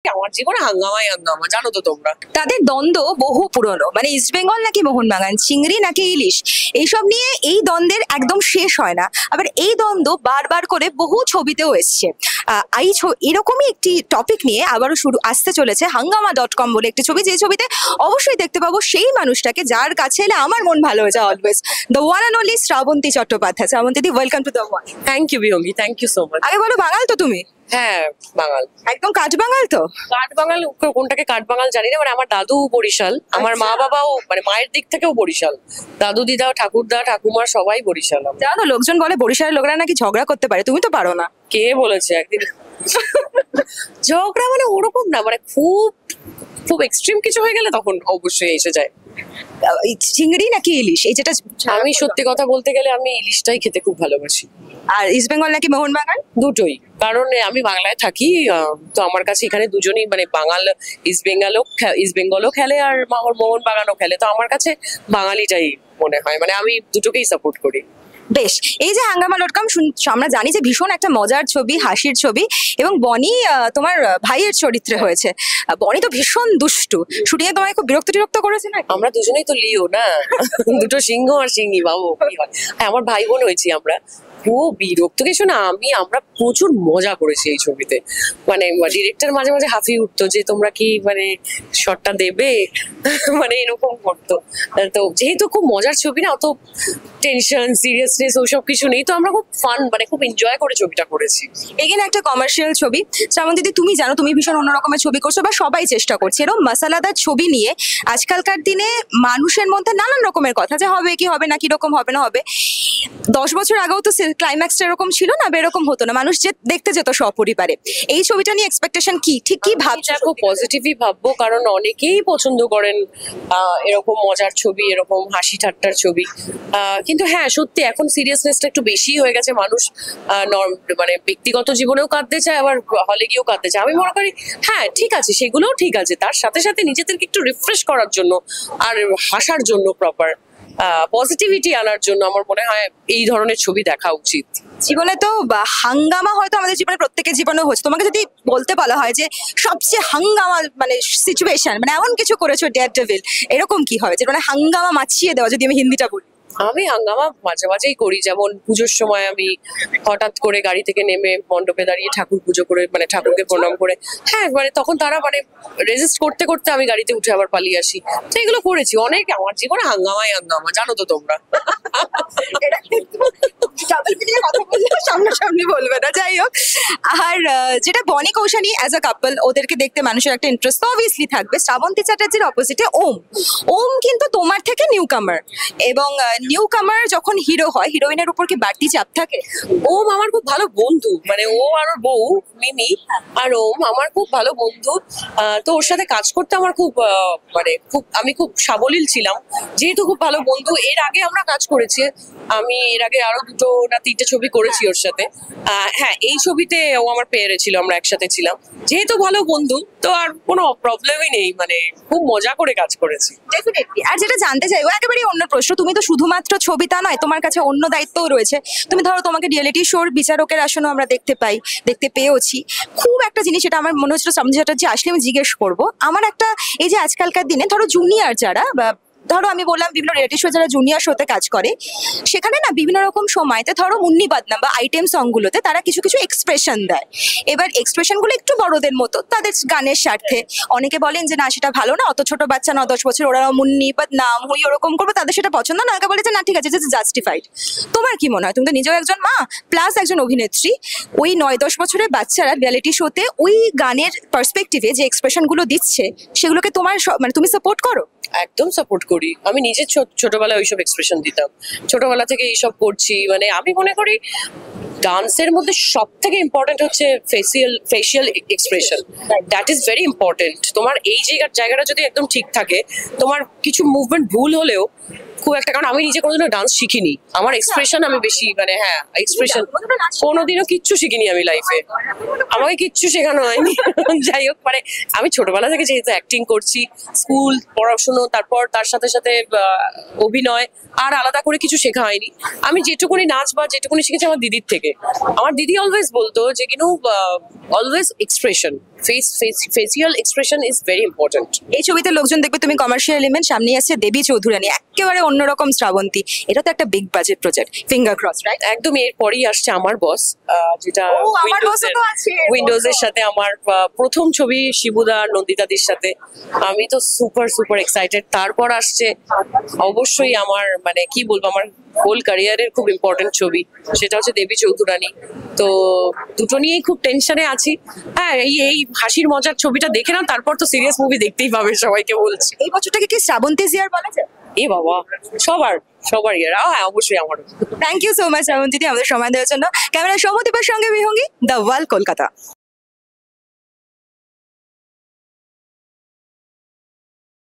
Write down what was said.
আমার জীবনে হাঙ্গামাই হাঙ্গামা, জানো তো তোমরা। তাদের দ্বন্দ্ব বহু পুরনো, মানে ইস্ট বেঙ্গল নাকি মোহনবাগান, চিংড়ি নাকি ইলিশ, এইসব নিয়ে এই দ্বন্দ্বের একদম শেষ হয় না। আবার এই দ্বন্দ্ব বারবার করে বহু ছবিতেও এসছে। এরকমই একটি টপিক নিয়ে আবারও আসতে চলেছে hangama.com বলে একটি ছবি, যে ছবিতে অবশ্যই দেখতে পাবো সেই মানুষটাকে যার কাছে এলে আমার মন ভালো হয়ে যায় always, the one and only Srabanti Chattopadhyay. Srabanti di, welcome to the one. Thank you Bihangi, thank you so much. আগে বলো, বাঙাল তো তুমি? হ্যাঁ বাঙাল, একদম কাঠ বাঙাল তো? কাঠ বাঙাল কোনটাকে কাঠ বাঙাল জানি না, মানে আমার দাদু বরিশাল, আমার মা বাবাও মানে মায়ের দিক থেকেও বরিশাল, দাদু দিদা ঠাকুরদা ঠাকুমার সবাই বরিশাল। জানো, লোকজন বলে বরিশালের লোকরা নাকি ঝগড়া করতে পারে, তুমি তো পারো না। কে বলেছে? একদিন ঝগড়া মানে ওরকম না, মানে খুব খুব এক্সট্রিম কিছু হয়ে গেলে তখন অবশ্যই এসে যায়। চিংড়ি নাকি ইলিশ, এই যেটা আমি সত্যি কথা বলতে গেলে আমি ইলিশটাই খেতে খুব ভালোবাসি। আর ইস্ট বেঙ্গল নাকি মোহনবাগান? দুটোই, কারণ আমি বাংলায় থাকি, তো আমার কাছে এখানে দুজনেই মানে বাঙাল, ইস্ট বেঙ্গলও খেলে আর মোহনবাগানও খেলে, তো আমার কাছে বাঙালিটাই মনে হয়, মানে আমি দুটোকেই সাপোর্ট করি। বেশ, এই যে hangama.com আমরা জানি যে ভীষণ একটা মজার ছবি, হাসির ছবি, এবং বনি তোমার ভাইয়ের চরিত্রে হয়েছে। বনি তো ভীষণ দুষ্টু, শুটিং এ তোমায় খুব বিরক্ত করেছে না? আমরা দুজনেই তো লিও না, দুটো সিংহ আর সিংহী, বাবু কি হয়। হ্যাঁ, আমার ভাই বোন হয়েছি আমরা। খুব বিরক্ত কিছু না, আমরা প্রচুর মজা করেছি এই ছবিতে। মানে ডিরেক্টর মাঝে মাঝে হাঁফিয়ে উঠতো যে তোমরা কি মানে শটটা দেবে, মানে এরকম করতো। তো যেহেতু খুব মজার ছবি না, অত টেনশন সিরিয়াসনেস ওসব কিছু নেই, তো আমরা খুব ফান মানে খুব এনজয় করে ছবিটা করেছি। এখানে একটা কমার্শিয়াল ছবি। শ্রাবন্তী দিদি, তুমি জানো তুমি ভীষণ অন্যরকমের ছবি করছো, বা সবাই চেষ্টা করছে এরকম মশালাদার ছবি নিয়ে। আজকালকার দিনে মানুষের মধ্যে নানান রকমের কথা, যে হবে কি হবে না, কিরকম হবে না হবে। 10 বছর আগেও তো ক্লাইম্যাক্সটা এরকম ছিল না, এরকম হতো না, মানুষ যে দেখতে যেত সপরিবারে। এই ছবিটা নিয়ে এক্সপেকটেশন কি, ঠিক কি ভাবছো? খুব পজিটিভই ভাববো, কারণ অনেকেই পছন্দ করেন এরকম মজার ছবি, এরকম হাসি ঠাট্টার ছবি। কিন্তু হ্যাঁ, সত্যি এখন সিরিয়াসনেসটা একটু বেশি হয়ে গেছে। মানুষ মানে ব্যক্তিগত জীবনেও কাঁদতে চায়, আবার হলে গিয়েও কাঁদতে চায়। আমি মনে করি হ্যাঁ ঠিক আছে, সেগুলোও ঠিক আছে, তার সাথে সাথে নিজেদেরকে একটু রিফ্রেশ করার জন্য আর হাসার জন্য, প্রপার পজিটিভিটি আনার জন্য আমার মনে হয় এই ধরনের ছবি দেখা উচিত। জীবনে তো হাঙ্গামা হয়তো আমাদের জীবনে প্রত্যেকের জীবনে হচ্ছে। তোমাকে যদি বলতে বলা হয় যে সবচেয়ে হাঙ্গামা মানে সিচুয়েশন, মানে এমন কিছু করেছো ডেয়ার ডেভিল, এরকম কি হয় যে মানে হাঙ্গামা মাছিয়ে দেওয়া, যদি আমি হিন্দিটা বলি? আমি হাঙ্গামা মাঝে মাঝেই করি, যেমন পুজোর সময় আমি হঠাৎ করে গাড়ি থেকে নেমে মণ্ডপে দাঁড়িয়ে ঠাকুর পুজো করে, মানে ঠাকুরকে প্রণাম করে, হ্যাঁ মানে তখন তারা মানে রেজিস্ট করতে করতে আমি গাড়িতে উঠে আবার পালিয়ে আসি। তো এগুলো করেছি অনেক। আমার জীবনে হাঙ্গামাই হাঙ্গামা, জানো তো তোমরা। সামনাসামনি বলবে না, যাই হোক। আর যেটা বনি কৌশানী অ্যাজ আ কাপল, ওদেরকে দেখতে মানুষের একটা ইন্টারেস্ট তো অবভিয়াসলি থাকবে। শ্রাবন্তী চ্যাটার্জির অপোজিটে ওম কিন্তু তোমার থেকে নিউ কামার, এবং নিউ কামার যখন হিরো হয়, হিরোইনের উপর কি বাড়তি চাপ থাকে? ওম আমার খুব ভালো বন্ধু, মানে ও আর ওর বউ মিমি আর ওম আমার খুব ভালো বন্ধু। তো ওর সাথে কাজ করতে আমার খুব মানে আমি খুব সাবলীল ছিলাম, যেহেতু খুব ভালো বন্ধু। এর আগে আমরা কাজ করেছি, আমি এর আগে আরো 2 না 3টে ছবি করেছি ওর সাথে। হ্যাঁ, এই ছবিতে ও আমার পেয়ারে ছিল, আমরা একসাথে ছিলাম। যেহেতু ভালো বন্ধু, তো আর কোনো প্রবলেমই নেই, মানে খুব মজা করে কাজ করেছি। ডেফিনেটলি। আর যেটা জানতে চাইবো, একেবারেই অন্য প্রশ্ন, তুমি তো শুধুমাত্র ছবি তা নয়, তোমার কাছে অন্য দায়িত্বও রয়েছে। তুমি ধরো, তোমাকে রিয়েলিটি শোর বিচারকের আসনও আমরা দেখতে পেয়েছি। খুব একটা জিনিস, এটা আমার মনে হচ্ছিল শ্রাবন্তী চ্যাটার্জি আসলে আমি জিজ্ঞেস করবো। আমার একটা, এই যে আজকালকার দিনে ধরো জুনিয়র যারা, বা ধরো আমি বললাম বিভিন্ন রিয়েলিটি শো যারা জুনিয়র শোতে কাজ করে, সেখানে না বিভিন্ন রকম সময়তে ধরো মুন্নি বাদনাম বা আইটেম সংগুলোতে তারা কিছু কিছু এক্সপ্রেশন দেয়। এবার এক্সপ্রেশনগুলো একটু বড়দের মতো, তাদের গানের স্বার্থে। অনেকে বলেন যে না, সেটা ভালো না, অত ছোট বাচ্চা 9-10 বছর, ওরা মুন্নি বাদনাম হুই ওরকম করবে, তাদের সেটা পছন্দ না। অনেকে বলে যে না ঠিক আছে, জাস্টিফাইড। তোমার কি মনে হয়? তুমি তো নিজেও একজন মা প্লাস একজন অভিনেত্রী। ওই 9-10 বছরের বাচ্চারা রিয়েলিটি শোতে ওই গানের পার্সপেক্টিভে যে এক্সপ্রেশনগুলো দিচ্ছে, সেগুলোকে তোমার মানে তুমি সাপোর্ট করো? একদম সাপোর্ট করি। আমি নিজে ছোটবেলায় ওইসব এক্সপ্রেশন দিতাম, ছোটবেলা থেকে এইসব করছি। মানে আমি মনে করি ডান্সের মধ্যে সব থেকে ইম্পর্টেন্ট হচ্ছে facial expression. That is very important. তোমার এই জায়গাটা যদি একদম ঠিক থাকে, তোমার কিছু মুভমেন্ট ভুল হলেও খুব একটা, কারণ আমি নিজে কোনোদিনও ডান্স শিখিনি, আমার এক্সপ্রেশন আমি বেশি মানে হ্যাঁ এক্সপ্রেশন কোনোদিনও কিচ্ছু শিখিনি আমি লাইফে, আমাকে কিচ্ছু শেখানো হয়নি। যাই হোক, মানে আমি ছোটবেলা থেকে যেহেতু অ্যাক্টিং করছি, স্কুল পড়াশুনো, তারপর তার সাথে সাথে অভিনয়, আর আলাদা করে কিছু শেখা হয়নি। আমি যেটুকুনি নাচ বা যেটুকুনি শিখেছি আমার দিদির থেকে। আমার দিদি অলওয়েজ বলতো যে always expression, facial expression is very important. এই ছবিতে লোকজন দেখবে তুমি কমার্শিয়াল এলিমেন্ট, সামনে আসছে দেবী চৌধুরানী, একেবারে অন্যরকম শ্রাবন্তী। এটা তো একটা big budget project, finger cross, right? একদম এরপরই আসছে আমার বস, যেটা ও, আমার boss-ও তো আছে। উইন্ডোজের সাথে আমার প্রথম ছবি শিবুদা আর নন্দিতাদির সাথে। আমি তো সুপার সুপার এক্সাইটেড। তারপর আসছে অবশ্যই আমার মানে কি বলবো, আমার হোল ক্যারিয়ারের খুব ইম্পর্টেন্ট ছবি, সেটা হচ্ছে দেবী চৌধুরানী। তো দুটো নিয়েই খুব টেনশনে আছি। হ্যাঁ, এই হাসির মজার ছবিটা দেখে নাও, তারপর তো সিরিয়াস মুভি দেখতেই পাবে, সবাইকে বলছি। এই বছরটাকে কি শ্রাবন্তী জিয়ার বলা যায়? এ বাবা, সবার ইয়ার, হ্যাঁ অবশ্যই আমারও। Thank you so much Srabanti, আমাদের সময় দেওয়ার জন্য। ক্যামেরা সৌমদীপের সঙ্গে বিহঙ্গী, দ্য ওয়াল, কলকাতা।